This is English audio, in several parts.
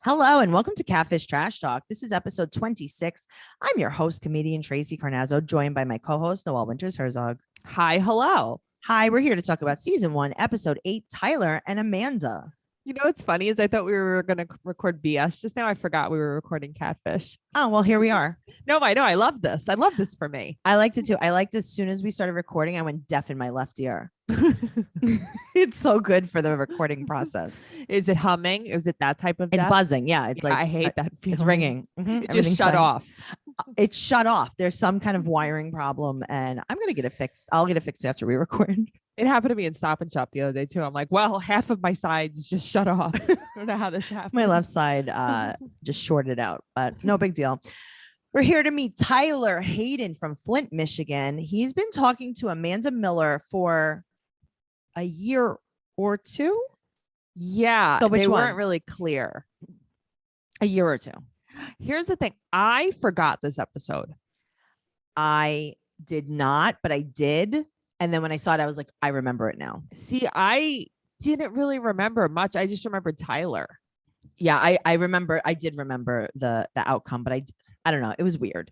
Hello and welcome to Catfish Trash Talk. This is episode 26. I'm your host, comedian Tracey Carnazzo, joined by my co-host, Noelle Winters. Hi, hello. Hi, we're here to talk about season 1, episode 8, Tyler and Amanda. You know what's funny is I thought we were going to record BS just now. I forgot we were recording Catfish. Oh, well, here we are. No, I know. I love this. I love this for me. I liked it too. I liked as soon as we started recording, I went deaf in my left ear. It's so good for the recording process. Is it humming? Is it that type of It's death? buzzing. Yeah, it's like I hate that feeling. It's ringing. It just shut off. It's shut off. There's some kind of wiring problem, and I'm gonna get it fixed. I'll get it fixed after we record. It happened to me in Stop and Shop the other day too. I'm like, well, half of my sides just shut off. I don't know how this happened. My left side just shorted out, but no big deal. We're here to meet Tyler Hayden from Flint, Michigan. He's been talking to Amanda Miller for a year or two. Yeah, so which they one? weren't really clear. A year or two. Here's the thing. I forgot this episode. I did not, but I did. And then when I saw it, I was like, I remember it now. See, I didn't really remember much. I just remembered Tyler. Yeah, I remember. I did remember the outcome, but I don't know. It was weird.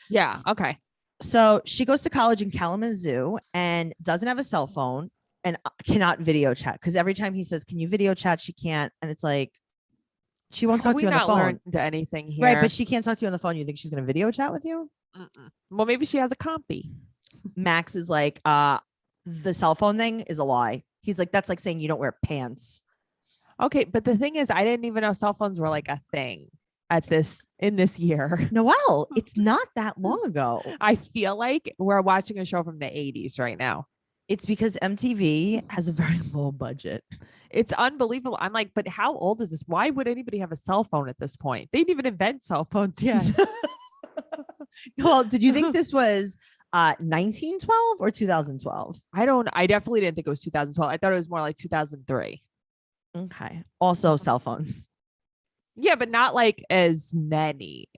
Yeah. Okay. So she goes to college in Kalamazoo and doesn't have a cell phone and cannot video chat because every time he says, "Can you video chat?" she can't, and it's like she won't talk to you on the phone. Learned anything here, right? But she can't talk to you on the phone. You think she's gonna video chat with you? Well, maybe she has a compy. Max is like, the cell phone thing is a lie. He's like, that's like saying you don't wear pants. Okay, but the thing is, I didn't even know cell phones were like a thing in this year. Noelle, it's not that long ago. I feel like we're watching a show from the 80s right now. It's because MTV has a very low budget. It's unbelievable. I'm like, but how old is this? Why would anybody have a cell phone at this point? They didn't even invent cell phones yet. Well, did you think this was 1912 or 2012? I definitely didn't think it was 2012. I thought it was more like 2003. Okay. Also cell phones. Yeah, but not like as many,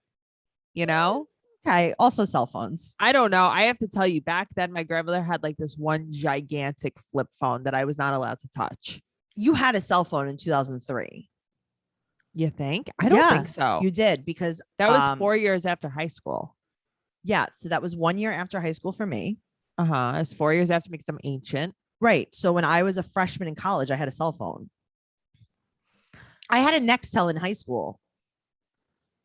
you know? Okay. Also cell phones. I don't know. I have to tell you, back then, my grandmother had like this one gigantic flip phone that I was not allowed to touch. You had a cell phone in 2003. You think? I don't think so. You did, because that was 4 years after high school. Yeah. So that was 1 year after high school for me. Uh-huh. It's 4 years after because I'm ancient. Right. So when I was a freshman in college, I had a cell phone. I had a Nextel in high school.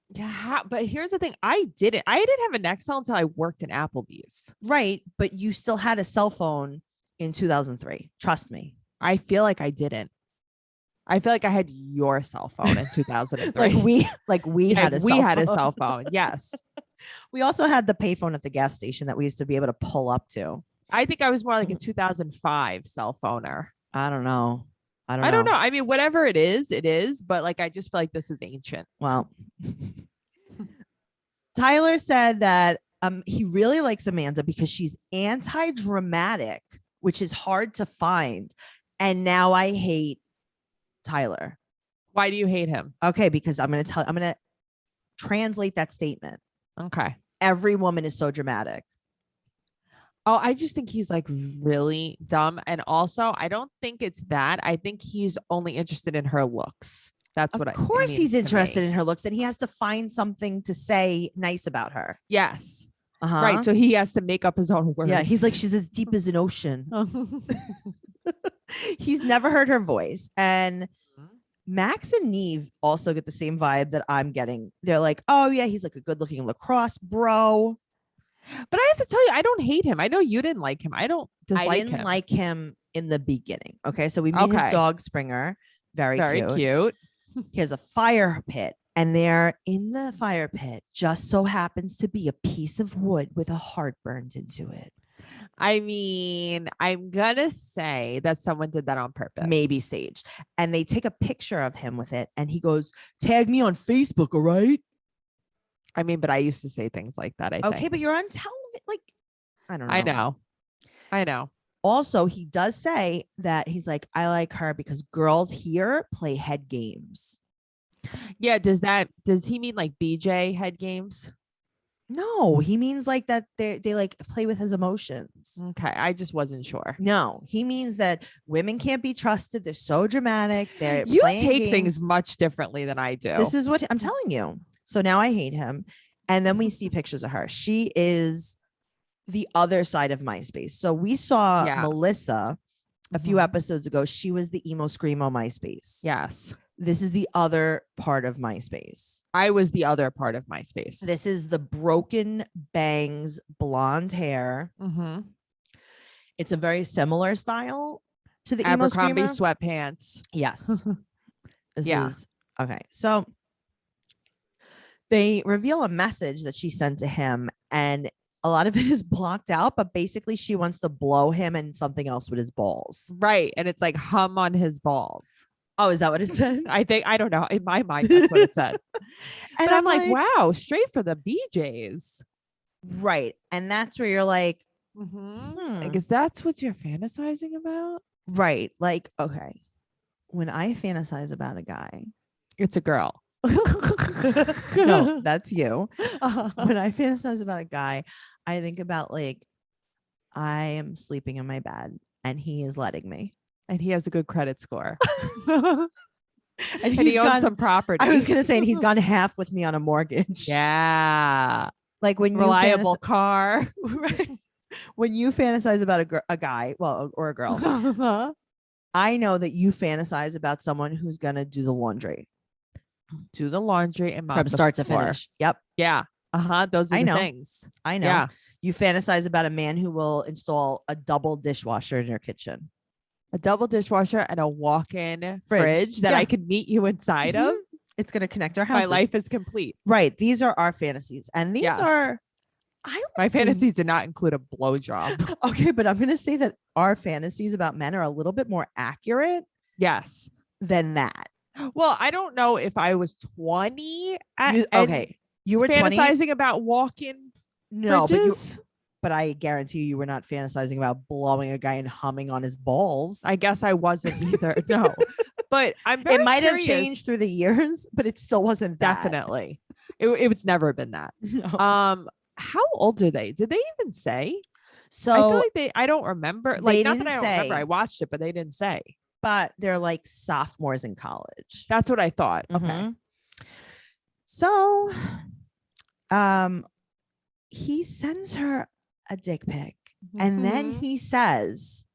Yeah, but here's the thing. I didn't have a Nextel until I worked in Applebee's. Right. But you still had a cell phone in 2003. Trust me. I feel like I didn't. I feel like I had your cell phone in 2003. we had a cell phone. Yes. We also had the payphone at the gas station that we used to be able to pull up to. I think I was more like a 2005 cell phoner. I don't know. I don't know. I mean, whatever it is. But like, I just feel like this is ancient. Well, Tyler said that he really likes Amanda because she's anti-dramatic, which is hard to find. And now I hate Tyler. Why do you hate him? Okay, because I'm going to translate that statement. Okay. Every woman is so dramatic. Oh, I just think he's like really dumb. And also, I don't think it's that. I think he's only interested in her looks. That's what I mean. Of course he's interested in her looks, and he has to find something to say nice about her. Yes. Right. So he has to make up his own words. Yeah. He's like, she's as deep as an ocean. He's never heard her voice. And Max and Neve also get the same vibe that I'm getting. They're like, oh yeah, he's like a good looking lacrosse bro. But I have to tell you, I don't hate him. I know you didn't like him. I don't dislike him. I didn't like him in the beginning. Okay. So we meet his dog Springer. Very cute. He has a fire pit, and there in the fire pit just so happens to be a piece of wood with a heart burned into it. I mean, I'm gonna say that someone did that on purpose. Maybe staged. And they take a picture of him with it, and he goes, tag me on Facebook, all right? I mean, but I used to say things like that, I think. Okay, but you're on television. Like, I don't know. I know. Also, he does say that he's like, I like her because girls here play head games. Yeah, does he mean like BJ head games? No, he means like that they like play with his emotions. Okay, I just wasn't sure. No, he means that women can't be trusted. They're so dramatic. You playing take games. things much differently than I do. This is what I'm telling you. So now I hate him. And then we see pictures of her. She is the other side of MySpace. So we saw Melissa a few episodes ago. She was the emo screamo MySpace. Yes. This is the other part of MySpace. I was the other part of MySpace. This is the broken bangs, blonde hair. It's a very similar style to the Abercrombie emo screamer. sweatpants. Yes. This is okay. So they reveal a message that she sent to him, and a lot of it is blocked out, but basically she wants to blow him and something else with his balls. Right. And it's like hum on his balls. Oh, is that what it said? I don't know. In my mind, that's what it said. And I'm like, wow, straight for the BJs. Right. And that's where you're like, because that's what you're fantasizing about. Right. Like, okay. When I fantasize about a guy, it's a girl. No, that's you. When I fantasize about a guy, I think about like, I am sleeping in my bed and he is letting me. And he has a good credit score. and he owns some property. I was going to say, and he's gone half with me on a mortgage. Yeah. Like when reliable car. Right. When you fantasize about a guy, well, or a girl, I know that you fantasize about someone who's going to do the laundry. Do the laundry and mop from start to floor. finish. Yep. Yeah. Those are the things. I know. Yeah. You fantasize about a man who will install a double dishwasher in your kitchen. A double dishwasher and a walk-in fridge that I can meet you inside of. It's going to connect our house. My life is complete. Right. These are our fantasies. And these are... My fantasies did not include a blowjob. Okay, but I'm going to say that our fantasies about men are a little bit more accurate. Yes. Than that. Well, I don't know if I was 20. You were fantasizing about walk-in fridges? But I guarantee you were not fantasizing about blowing a guy and humming on his balls. I guess I wasn't either. No, but I'm very It might curious. have changed through the years, but it still wasn't that. Definitely. It's never been that. No. How old are they? Did they even say? So I feel like I don't remember. Like, not that I don't remember. I watched it, but they didn't say. But they're like sophomores in college. That's what I thought. Okay. So, he sends her a dick pic, and then he says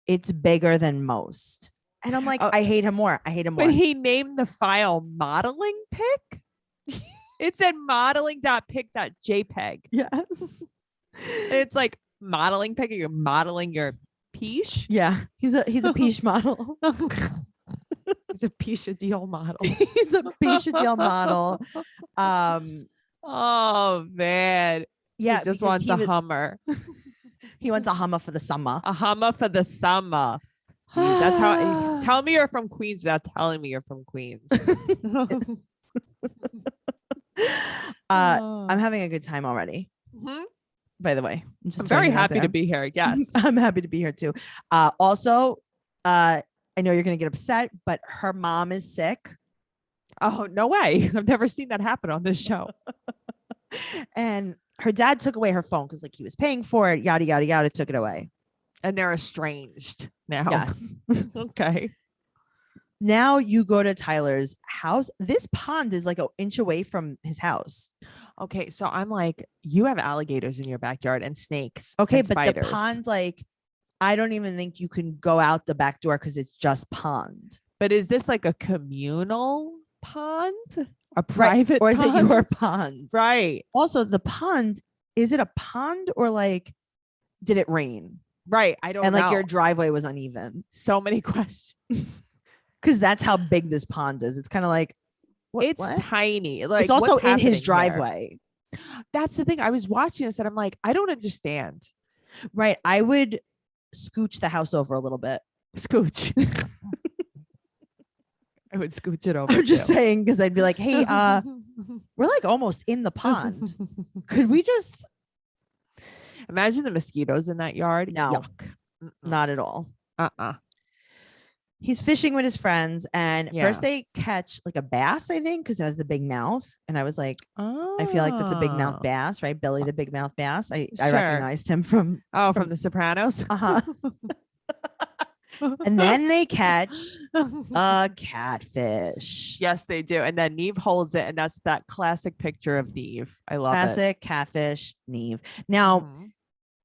it's bigger than most. And I'm like, I hate him more. I hate him more. But he named the file modeling pic. It said modeling.pic.jpg. Yes. It's like modeling pic. You're modeling your Peesh. Yeah. He's a Peesh model. He's a Peesh deal model. He's a Peesh deal model. Oh man. Yeah. He just wants a Hummer. He wants a Hummer for the summer. A Hummer for the summer. Jeez, that's how. Tell me you're from Queens without telling me you're from Queens. I'm having a good time already. By the way, I'm very happy to be here. Yes, I'm happy to be here too. Also, I know you're going to get upset, but her mom is sick. Oh, no way. I've never seen that happen on this show. And her dad took away her phone because like he was paying for it, yada, yada, yada, took it away. And they're estranged now. Yes. Okay. Now you go to Tyler's house. This pond is like an inch away from his house. Okay. So I'm like, you have alligators in your backyard and snakes. Okay. And but spiders. The pond, like, I don't even think you can go out the back door because it's just pond. But is this like a communal pond? A private or is pond? It your pond? Right. Also, the pond, is it a pond or like, did it rain? Right. I don't know. And like your driveway was uneven. So many questions. Because that's how big this pond is. It's kind of like, what? Tiny. Like it's also in his driveway. Here? That's the thing. I was watching this and I'm like, I don't understand. Right. I would scooch the house over a little bit. Scooch. I would scooch it over. I'm just saying, because I'd be like, hey, we're like almost in the pond. Could we just imagine the mosquitoes in that yard? No, Yuck. Not at all. He's fishing with his friends, and first they catch like a bass, I think, because it has the big mouth. And I was like, I feel like that's a big mouth bass, right? Billy the big mouth bass. I recognized him from The Sopranos. And then they catch a catfish. Yes, they do. And then Neve holds it, and that's that classic picture of Neve. I love classic catfish Neve. Now,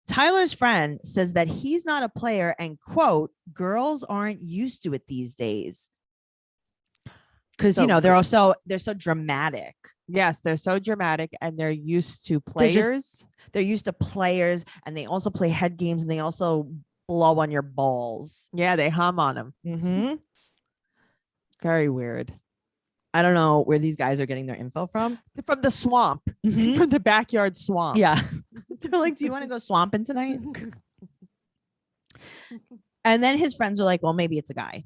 Tyler's friend says that he's not a player and quote, girls aren't used to it these days. Because they're so dramatic. Yes, they're so dramatic, and they're used to players. They're used to players, and they also play head games, and they also blow on your balls. Yeah, they hum on them. Very weird. I don't know where these guys are getting their info from. From the swamp, from the backyard swamp. Yeah. They're like, do you want to go swamping tonight? And then his friends are like, well, maybe it's a guy.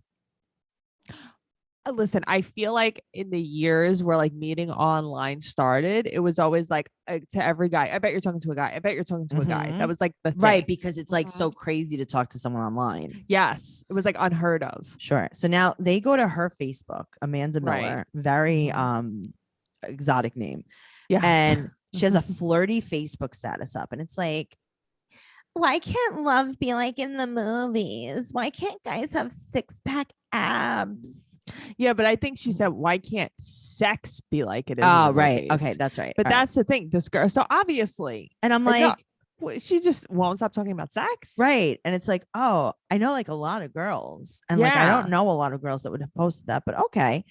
Listen, I feel like in the years where like meeting online started, it was always like to every guy, I bet you're talking to a guy. I bet you're talking to a guy. That was like the thing. Right, because it's like so crazy to talk to someone online. Yes, it was like unheard of. Sure. So now they go to her Facebook, Amanda Miller, very exotic name. Yes. And she has a flirty Facebook status up, and it's like, why can't love be like in the movies? Why can't guys have six-pack abs? Yeah, but I think she said, why can't sex be like it is? Oh, right. Movies? Okay, that's right. But that's the thing. This girl, so obviously. And I'm like, she just won't stop talking about sex. Right. And it's like, oh, I know like a lot of girls. And like, I don't know a lot of girls that would have posted that, but okay.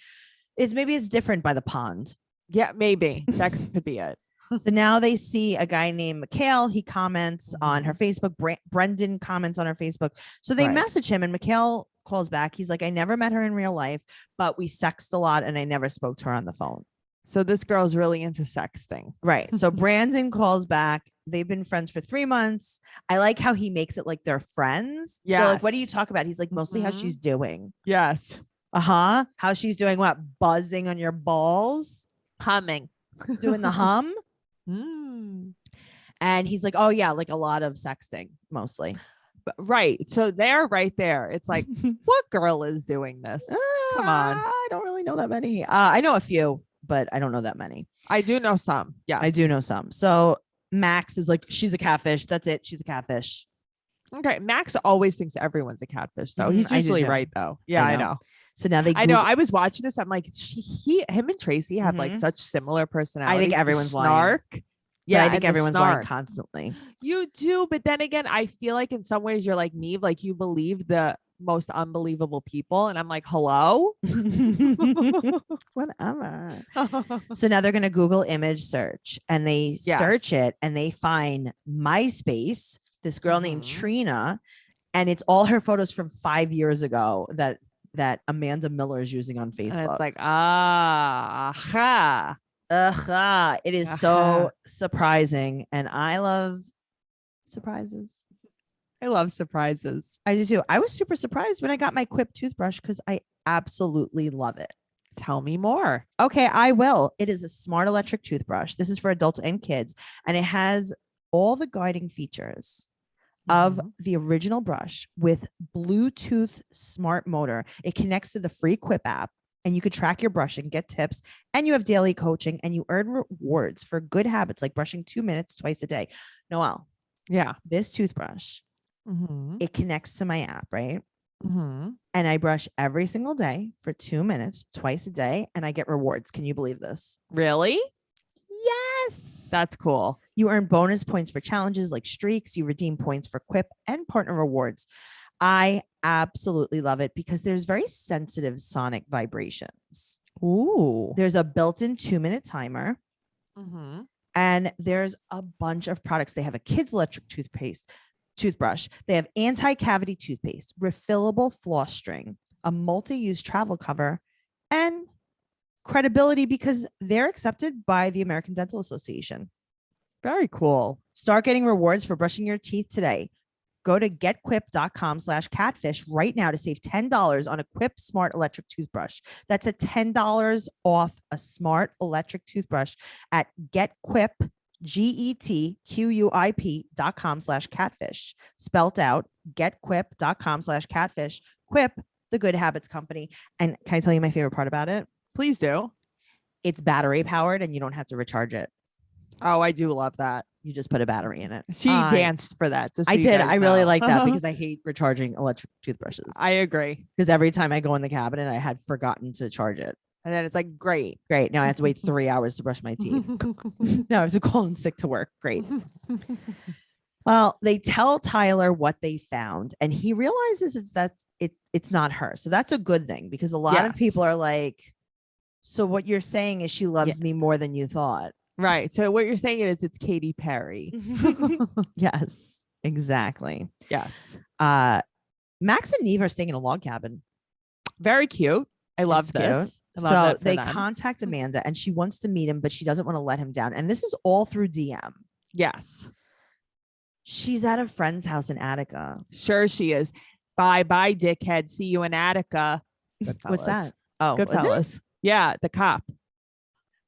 Maybe it's different by the pond. Yeah, maybe. That could be it. So now they see a guy named Mikhail. He comments on her Facebook. Brendan comments on her Facebook. So they message him, and Mikhail calls back. He's like, I never met her in real life, but we sexted a lot, and I never spoke to her on the phone. So this girl's really into sexting. Right. So Brandon calls back. They've been friends for 3 months. I like how he makes it like they're friends. Yeah. Like, what do you talk about? He's like, mostly how she's doing. Yes. How she's doing what? Buzzing on your balls? Humming. Doing the hum? And he's like, oh yeah, like a lot of sexting mostly. Right. So they're right there. It's like, what girl is doing this? Come on. I don't really know that many. I know a few, but I don't know that many. I do know some. Yes. I do know some. So Max is like, she's a catfish. That's it. She's a catfish. Okay. Max always thinks everyone's a catfish. So he's usually right though. Yeah, I know. So now I know. I was watching this. I'm like, him and Tracey have like such similar personalities. I think everyone's snark. Lying. Yeah, I think everyone's lying constantly. You do, but then again, I feel like in some ways you're like Neve, like you believe the most unbelievable people, and I'm like, hello, whatever. So now they're gonna Google image search, and they search it, and they find MySpace. This girl named Trina, and it's all her photos from 5 years ago that Amanda Miller is using on Facebook. And it's like, it is so surprising, and I love surprises. I love surprises. I do too. I was super surprised when I got my Quip toothbrush because I absolutely love it. Tell me more. Okay, I will. It is a smart electric toothbrush. This is for adults and kids, and it has all the guiding features of the original brush with Bluetooth smart motor. It connects to the free Quip app, and you could track your brushing, get tips, and you have daily coaching, and you earn rewards for good habits like brushing 2 minutes twice a day. Noelle, this toothbrush, it connects to my app, right? And I brush every single day for 2 minutes twice a day, and I get rewards. Can you believe this? Really? Yes. That's cool. You earn bonus points for challenges like streaks. You redeem points for Quip and partner rewards. I absolutely love it because there's very sensitive sonic vibrations. Ooh. There's a built-in 2-minute timer. And there's a bunch of products. They have a kids electric toothbrush. They have anti-cavity toothpaste, refillable floss string, a multi-use travel cover, and credibility because they're accepted by the American Dental Association. Very cool. Start getting rewards for brushing your teeth today. Go to getquip.com/catfish right now to save $10 on a Quip Smart Electric Toothbrush. That's a $10 off a smart electric toothbrush at getquip, GETQUIP.com/catfish. Spelt out, getquip.com/catfish. Quip, the Good Habits company. And can I tell you my favorite part about it? Please do. It's battery powered and you don't have to recharge it. Oh, I do love that. You just put a battery in it. She danced for that. I did. I really like that because I hate recharging electric toothbrushes. I agree. Because every time I go in the cabinet, I had forgotten to charge it. And then it's like, great. Now I have to wait 3 hours to brush my teeth. Now I have to call in sick to work. Great. Well, they tell Tyler what they found and he realizes it's not her. So that's a good thing because a lot of people are like, so what you're saying is she loves me more than you thought. Right. So what you're saying is it's Katy Perry. Yes, exactly. Yes. Max and Neve are staying in a log cabin. Very cute. I love this. So they contact Amanda and she wants to meet him, but she doesn't want to let him down. And this is all through DM. Yes. She's at a friend's house in Attica. Sure she is. Bye, dickhead. See you in Attica. What's that? Oh, Goodfellas. Yeah, the cop.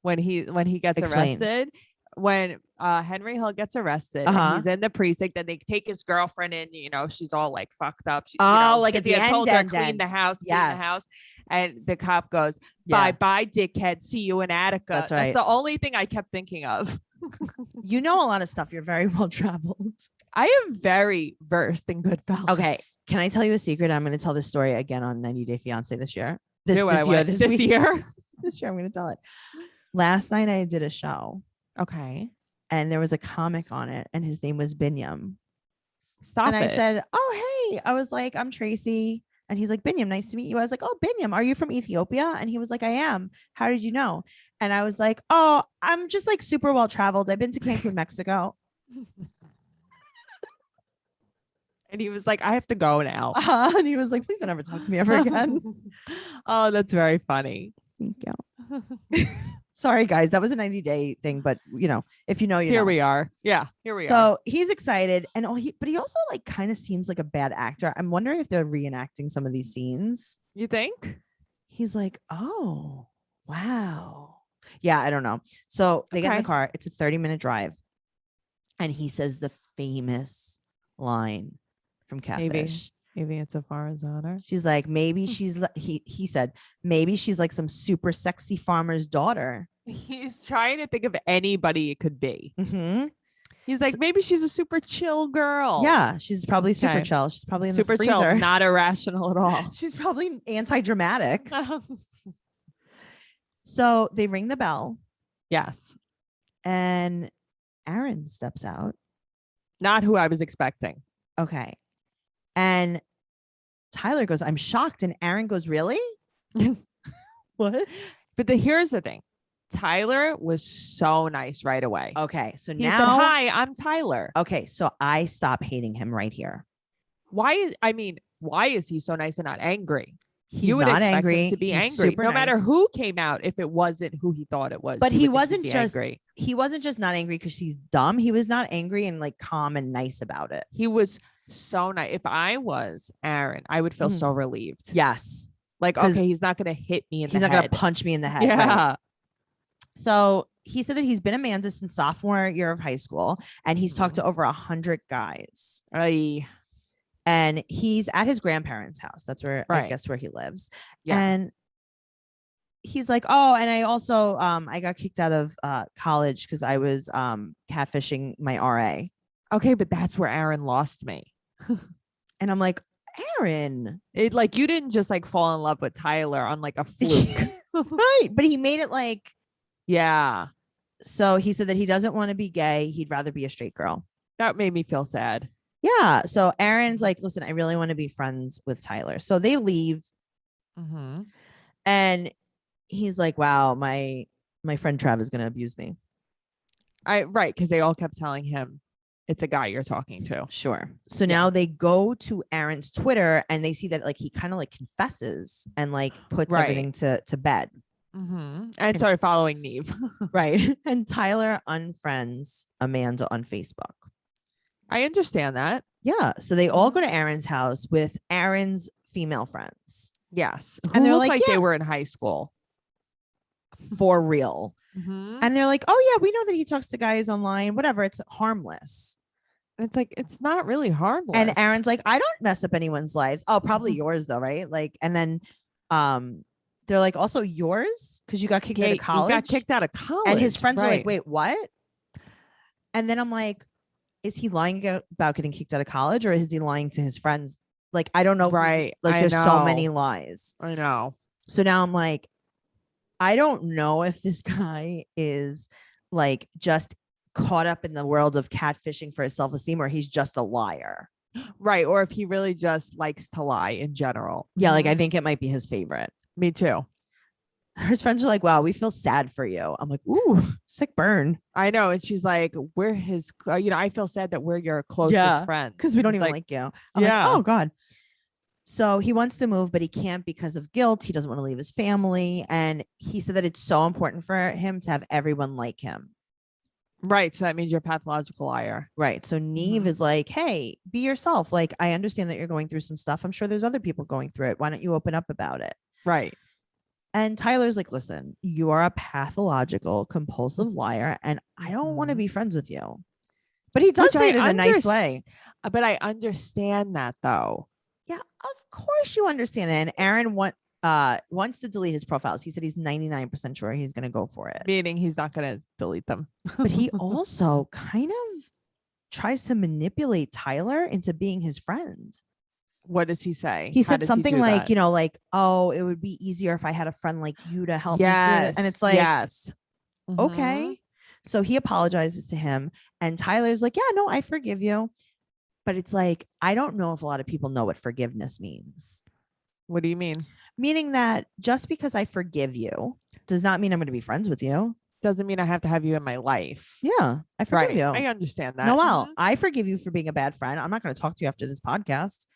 When he gets arrested, when Henry Hill gets arrested, and he's in the precinct, and they take his girlfriend in. You know, she's all like fucked up. She, like at the end, told her clean end. the house, and the cop goes, "Bye, dickhead. See you in Attica." That's right. That's the only thing I kept thinking of. You know a lot of stuff. You're very well traveled. I am very versed in Goodfellas. Okay, can I tell you a secret? I'm going to tell this story again on 90 Day Fiance this year. This year. This year, I'm going to tell it. Last night I did a show. Okay. And there was a comic on it and his name was Binyam. Stop and it. I said, oh, hey, I was like, I'm Tracey. And he's like, Binyam, nice to meet you. I was like, oh, Binyam, are you from Ethiopia? And he was like, I am. How did you know? And I was like, oh, I'm just like super well traveled. I've been to Cancun, Mexico. And he was like, I have to go now. And he was like, please don't ever talk to me ever again. Oh, that's very funny. Thank you. Sorry, guys. That was a 90-day thing. But, you know, if you know, you know. Here we are. Yeah, here we are. So he's excited. And but he also like kind of seems like a bad actor. I'm wondering if they're reenacting some of these scenes. You think? He's like, oh, wow. Yeah, I don't know. So they get in the car. It's a 30-minute drive. And he says the famous line from Catfish. Maybe it's a Farazana. She's like, maybe she's, he said, maybe she's like some super sexy farmer's daughter. He's trying to think of anybody it could be. Mm-hmm. He's like, maybe she's a super chill girl. Yeah, she's probably super chill. She's probably in super the freezer. Chill, not irrational at all. She's probably anti-dramatic. So they ring the bell. Yes. And Aaron steps out. Not who I was expecting. Okay. And Tyler goes, I'm shocked. And Aaron goes, really? What? But here's the thing. Tyler was so nice right away. Okay. So he now, said, hi, I'm Tyler. Okay. So I stop hating him right here. Why is he so nice and not angry? He's not angry. Him to be angry, no matter who came out, if it wasn't who he thought it was. But he wasn't just not angry because she's dumb. He was not angry and like calm and nice about it. He was so nice. If I was Aaron, I would feel so relieved. Yes. Like, okay, he's not going to hit me in the head. He's not going to punch me in the head. Yeah. Right? So he said that he's been Amanda since sophomore year of high school and he's talked to over 100 guys. And he's at his grandparents' house. That's where I guess where he lives. Yeah. And he's like, oh, and I also I got kicked out of college because I was catfishing my RA. Okay, but that's where Aaron lost me. And I'm like, Aaron, you didn't just like fall in love with Tyler on like a fluke. Right. But he made it like, yeah. So he said that he doesn't want to be gay. He'd rather be a straight girl. That made me feel sad. Yeah. So Aaron's like, listen, I really want to be friends with Tyler. So they leave. Mm-hmm. And he's like, wow, my friend Trav is going to abuse me. Right. Because they all kept telling him it's a guy you're talking to. Sure. So now they go to Aaron's Twitter and they see that like he kind of like confesses and like puts everything to bed. Mm-hmm. And started following Neve. Right. And Tyler unfriends Amanda on Facebook. I understand that. Yeah. So they all go to Aaron's house with Aaron's female friends. Yes. And they're like they were in high school. For real. Mm-hmm. And they're like, oh, yeah, we know that he talks to guys online. Whatever. It's harmless. It's like, it's not really harmless. And Aaron's like, I don't mess up anyone's lives. Oh, probably yours though, right? Like, and then they're like, also yours? Because you got kicked out of college. You got kicked out of college. And his friends are like, wait, what? And then I'm like, is he lying about getting kicked out of college, or is he lying to his friends? Like, I don't know. Right. Like, there's so many lies. I know. So now I'm like, I don't know if this guy is like just caught up in the world of catfishing for his self-esteem, or he's just a liar. Right. Or if he really just likes to lie in general. Yeah. Like, I think it might be his favorite. Me too. His friends are like, wow, we feel sad for you. I'm like, ooh, sick burn. I know. And she's like, we're his, I feel sad that we're your closest friends. Because we don't even like you. I'm like, oh God. So he wants to move, but he can't because of guilt. He doesn't want to leave his family. And he said that it's so important for him to have everyone like him. Right. So that means you're a pathological liar. Right. So Neve is like, hey, be yourself. Like, I understand that you're going through some stuff. I'm sure there's other people going through it. Why don't you open up about it? Right. And Tyler's like, listen, you are a pathological, compulsive liar, and I don't want to be friends with you. But he does say it in a nice way. But I understand that, though. Yeah, of course you understand it. And Aaron wants to delete his profiles. He said he's 99% sure he's going to go for it. Meaning he's not going to delete them. But he also kind of tries to manipulate Tyler into being his friend. What does he say? He said something like, like, oh, it would be easier if I had a friend like you to help me through it. And it's like, yes. Okay. So he apologizes to him, and Tyler's like, yeah, no, I forgive you. But it's like, I don't know if a lot of people know what forgiveness means. What do you mean? Meaning that just because I forgive you does not mean I'm going to be friends with you. Doesn't mean I have to have you in my life. Yeah, I forgive you. I understand that. Noelle, I forgive you for being a bad friend. I'm not going to talk to you after this podcast.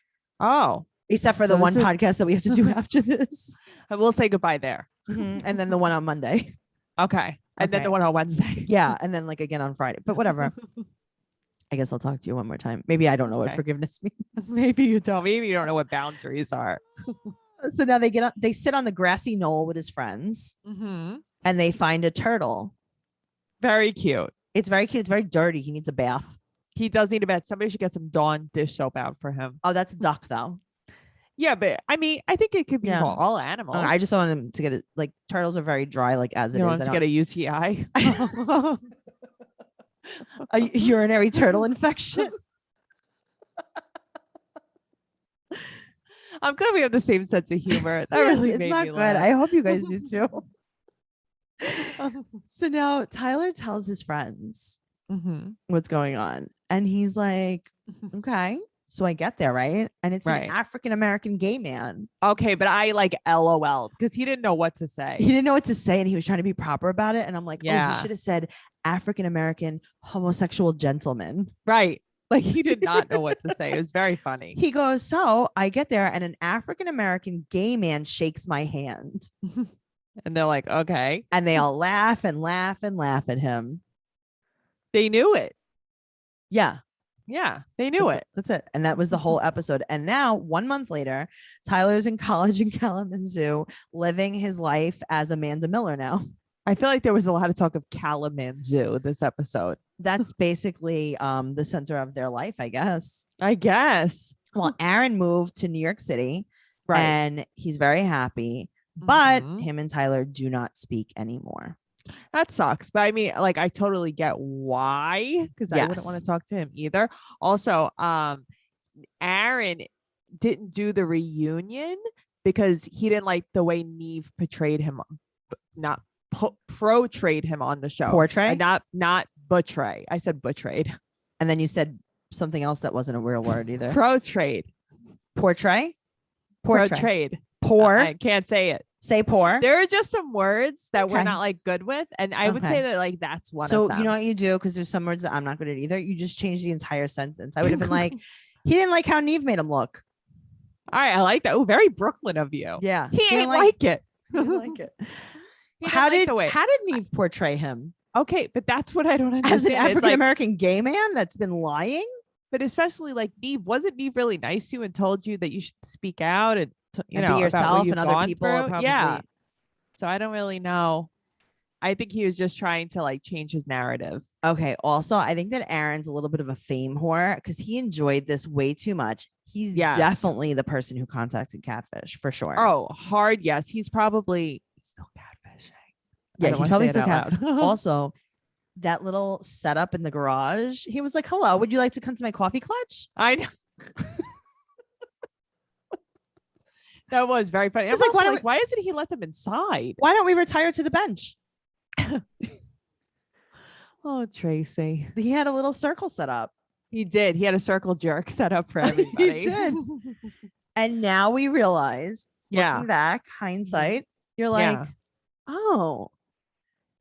Oh. Except for the one podcast that we have to do after this. We'll say goodbye there. And then the one on Monday. Okay. And then the one on Wednesday. Yeah. And then like again on Friday. But whatever. I guess I'll talk to you one more time. Maybe I don't know what forgiveness means. Maybe you don't. Maybe you don't know what boundaries are. So now they sit on the grassy knoll with his friends, and they find a turtle. Very cute. It's very cute. It's very dirty. He needs a bath. He does need a bath. Somebody should get some Dawn dish soap out for him. Oh, that's a duck though. Yeah, but I mean, I think it could be for all animals. I just want him to get it. Like, turtles are very dry, like as it is. Want to get a UTI? A urinary turtle infection. I'm glad we have the same sense of humor. That really made me laugh. I hope you guys do too. So now Tyler tells his friends what's going on, and he's like, okay. So I get there, right? And it's an African-American gay man. Okay, but I like LOL'd because he didn't know what to say. He didn't know what to say, and he was trying to be proper about it. And I'm like, oh, he should have said African-American homosexual gentleman. Right. Like, he did not know what to say. It was very funny. He goes, so I get there, and an African-American gay man shakes my hand. And they're like, okay. And they all laugh and laugh and laugh at him. They knew it. Yeah. Yeah, they knew it. That's it. And that was the whole episode. And now 1 month later, Tyler's in college in Kalamazoo, living his life as Amanda Miller now. I feel like there was a lot of talk of Kalamazoo this episode. That's basically the center of their life, I guess. Well, Aaron moved to New York City, and he's very happy, but him and Tyler do not speak anymore. That sucks. But I mean, like, I totally get why, because I wouldn't want to talk to him either. Also, Aaron didn't do the reunion because he didn't like the way Neve portrayed him, not portrayed him on the show. Portray? Not betray. I said betrayed. And then you said something else that wasn't a real word either. Portrayed. Portray? Portrayed. Poor. I can't say it. Say poor. There are just some words that we're not like good with. And I would say that like that's one of them. So you know what you do? Because there's some words that I'm not good at either. You just change the entire sentence. I would have been like, he didn't like how Neve made him look. All right. I like that. Oh, very Brooklyn of you. Yeah. He ain't like it. He didn't like it. How did Neve portray him? Okay. But that's what I don't understand. As an African-American gay man that's been lying? But especially like Neve, wasn't Neve really nice to you and told you that you should speak out and be yourself and other people? Yeah. So I don't really know. I think he was just trying to like change his narrative. Okay. Also, I think that Aaron's a little bit of a fame whore because he enjoyed this way too much. He's definitely the person who contacted Catfish for sure. Oh, hard. Yes. He's probably still catfishing. Yeah, he's probably still catfishing. Also, that little setup in the garage, he was like, hello, would you like to come to my coffee clutch? I know. That was very funny. It's like, why doesn't he let them inside? Why don't we retire to the bench? Oh, Tracey. He had a little circle set up. He did. He had a circle jerk set up for everybody. He did. And now we realize, looking back, hindsight, you're like, oh,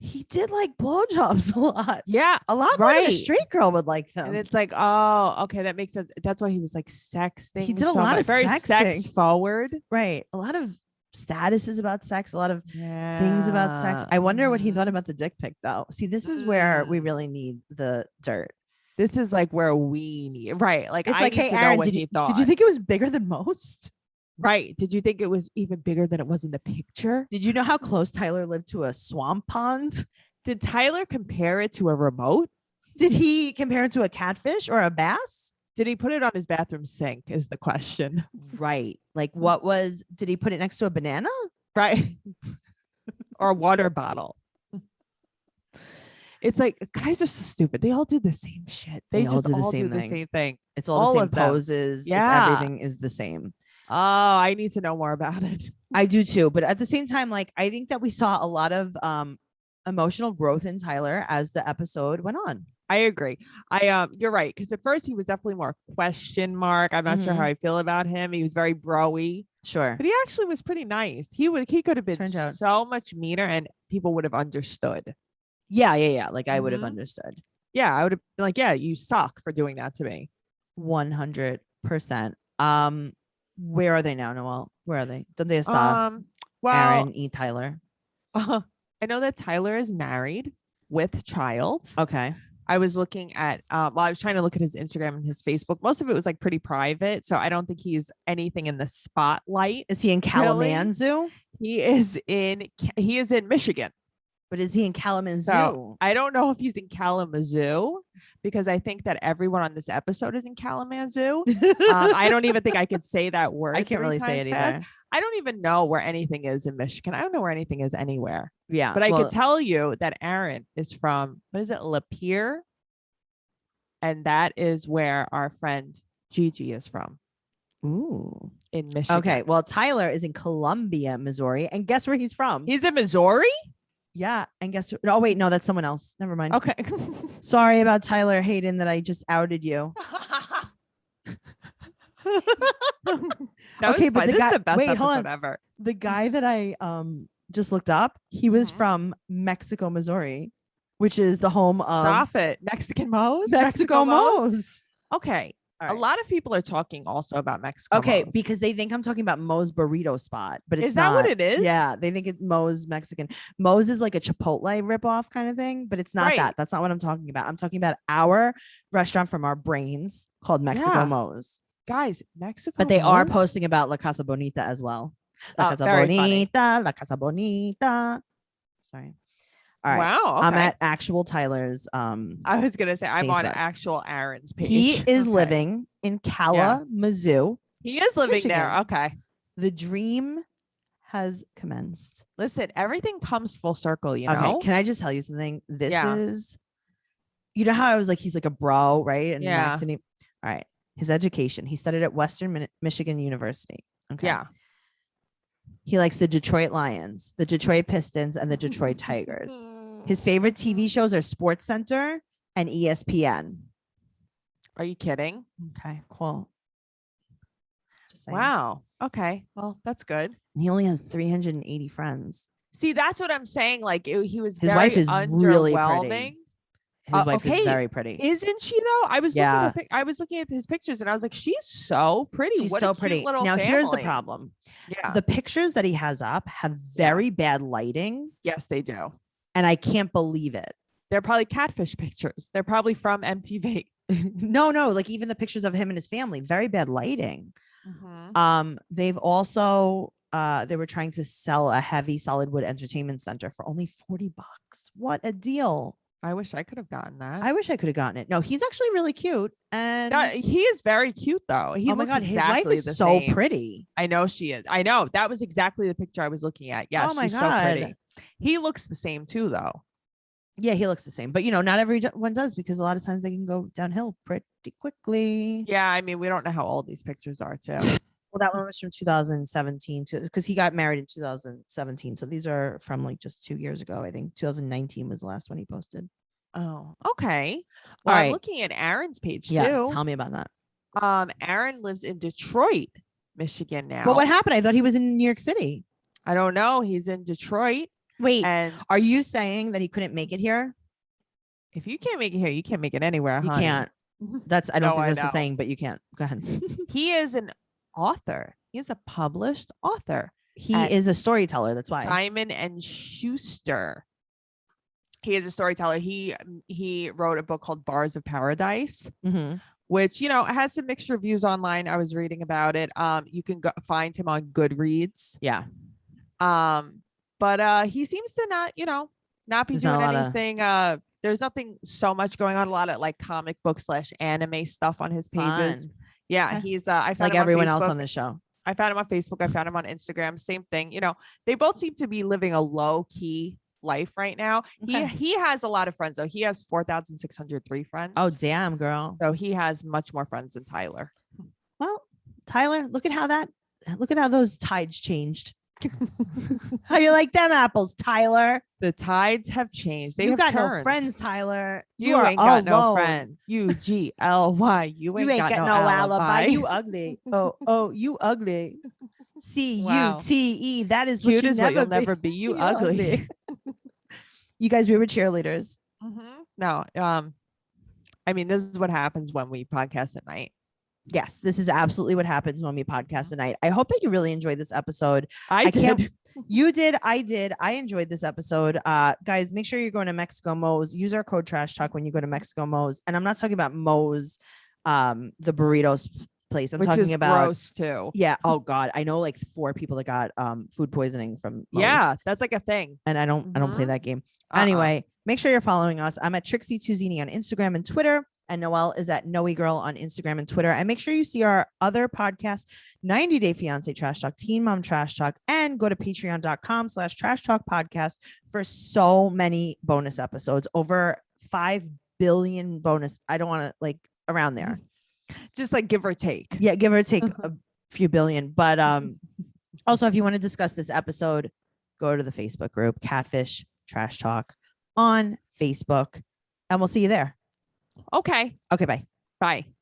he did like blowjobs a lot. Yeah. A lot more than a straight girl would like them. And it's like, oh, okay, that makes sense. That's why he was like sexting. He did a lot of very sex forward. Right. A lot of statuses about sex, a lot of things about sex. I wonder what he thought about the dick pic though. See, this is where we really need the dirt. This is like where we need, right? Like, it's like, hey, Aaron, did you think it was bigger than most? Right. Did you think it was even bigger than it was in the picture? Did you know how close Tyler lived to a swamp pond? Did Tyler compare it to a remote? Did he compare it to a catfish or a bass? Did he put it on his bathroom sink is the question. Right. Like did he put it next to a banana? Right. Or a water bottle. It's like, guys are so stupid. They all do the same shit. They just all do the same thing. It's all the same poses. Yeah. Everything is the same. Oh, I need to know more about it. I do too. But at the same time, like, I think that we saw a lot of emotional growth in Tyler as the episode went on. I agree. You're right. Because at first he was definitely more question mark. I'm not sure how I feel about him. He was very bro-y. Sure. But he actually was pretty nice. He could have been so much meaner and people would have understood. Yeah. Like I would have understood. Yeah. I would have been like, yeah, you suck for doing that to me. 100%. Where are they now, Noelle? Where are they? Don't they stop? Aaron, Tyler. I know that Tyler is married with child. Okay. I was looking at, I was trying to look at his Instagram and his Facebook. Most of it was like pretty private. So I don't think he's anything in the spotlight. Is he in Kalamazoo? He is in Michigan. But is he in Kalamazoo? So I don't know if he's in Kalamazoo because I think that everyone on this episode is in Kalamazoo. I don't even think I could say that word. I can't really say it either. I don't even know where anything is in Michigan. I don't know where anything is anywhere. Yeah. But I could tell you that Aaron is from, what is it? Lapeer. And that is where our friend Gigi is from. Ooh. In Michigan. Okay. Well, Tyler is in Columbia, Missouri. And guess where he's from? He's in Missouri? Yeah. And guess what? Oh, wait. No, that's someone else. Never mind. Okay. Sorry about Tyler Hayden that I just outed you. Okay, but this is the best episode ever. The guy that I just looked up, he was from Mexico, Missouri, which is the home of Stop it. Mexican Moe's? Mexico Moe's. Okay. Right. A lot of people are talking also about Mexico. Okay, Moe's. because they think I'm talking about Moe's burrito spot, but it's not. Is that what it is? Yeah, they think it's Moe's Mexican. Moe's is like a Chipotle ripoff kind of thing, but it's not that. That's not what I'm talking about. I'm talking about our restaurant from our brains called Mexico Moe's. Guys, Mexico. But they are posting about La Casa Bonita as well. La Casa Bonita, La Casa Bonita. Sorry. All right. Wow. Okay. I'm at actual Tyler's. I was gonna say I'm Facebook. On actual Aaron's page. He is living in Kalamazoo. He is living Michigan. There. Okay. The dream has commenced. Listen, everything comes full circle, you know. Okay. Can I just tell you something? This is, you know how I was like, he's like a bro, right? And all right. His education. He studied at Western Michigan University. Okay. Yeah. He likes the Detroit Lions, the Detroit Pistons, and the Detroit Tigers. His favorite TV shows are Sports Center and ESPN. Are you kidding? Okay, cool. Just saying. Wow. Okay. Well, that's good. He only has 380 friends. See, that's what I'm saying. Like he was. His wife is really pretty. His wife is very pretty. Isn't she though? I was looking at his pictures and I was like, she's so pretty. She's so pretty. Now here's the problem. Yeah. The pictures that he has up have very bad lighting. Yes, they do. And I can't believe it. They're probably catfish pictures. They're probably from MTV. No, like even the pictures of him and his family, very bad lighting. They've also they were trying to sell a heavy solid wood entertainment center for only $40. What a deal. I wish I could have gotten that. I wish I could have gotten it. No, he's actually really cute. And he is very cute though. He looks exactly his wife is so pretty. I know she is. I know. That was exactly the picture I was looking at. Yeah, she's so pretty. He looks the same too though. Yeah, he looks the same. But not everyone does, because a lot of times they can go downhill pretty quickly. Yeah, I mean, we don't know how old these pictures are too. Well, that one was from 2017 because he got married in 2017. So these are from like just 2 years ago. I think 2019 was the last one he posted. Oh, okay. Well, all right. I'm looking at Aaron's page too. Yeah, tell me about that. Aaron lives in Detroit, Michigan now. Well, what happened? I thought he was in New York City. I don't know. He's in Detroit. Wait, are you saying that he couldn't make it here? If you can't make it here, you can't make it anywhere. You can't. I don't think that's the saying, but you can't. Go ahead. He is an author. He's a published author. He is a storyteller. That's why. Simon and Schuster. He is a storyteller. He wrote a book called Bars of Paradise, which has some mixed reviews online. I was reading about it. You can find him on Goodreads. Yeah. But he seems to not be doing anything. There's nothing so much going on. A lot of like comic book / anime stuff on his pages. Fun. Yeah, he's I found like him everyone on else on the show. I found him on Facebook. I found him on Instagram. Same thing. They both seem to be living a low key life right now. Okay. He has a lot of friends though. He has 4,603 friends. Oh damn, girl. So he has much more friends than Tyler. Well, Tyler, look at how those tides changed. How you like them apples, Tyler? The tides have changed. You got no friends, Tyler. You ain't got no friends. UGLY. You ain't got no alibi. You ugly. Oh, you ugly. CUTE. That is cute what you'll never be. You ugly. You guys, we were cheerleaders. No. I mean, this is what happens when we podcast at night. Yes, this is absolutely what happens when we podcast tonight. I hope that you really enjoyed this episode. I did. You did. I did. I enjoyed this episode. Guys, make sure you're going to Mexico Mo's. Use our code Trash Talk when you go to Mexico Mo's. And I'm not talking about Mo's, the burritos place. I'm talking about gross too. Yeah. Oh God. I know like 4 people that got food poisoning from Mo's. Yeah, that's like a thing. And I don't play that game. Anyway, make sure you're following us. I'm at Trixie Tuzini on Instagram and Twitter. And Noelle is at Noe Girl on Instagram and Twitter. And make sure you see our other podcast, 90 Day Fiance Trash Talk, Teen Mom Trash Talk, and go to patreon.com/Trash Talk Podcast for so many bonus episodes, over 5 billion bonus. I don't want to around there. Just give or take. Yeah, give or take a few billion. But also, if you want to discuss this episode, go to the Facebook group, Catfish Trash Talk on Facebook, and we'll see you there. Okay. Okay. Bye. Bye.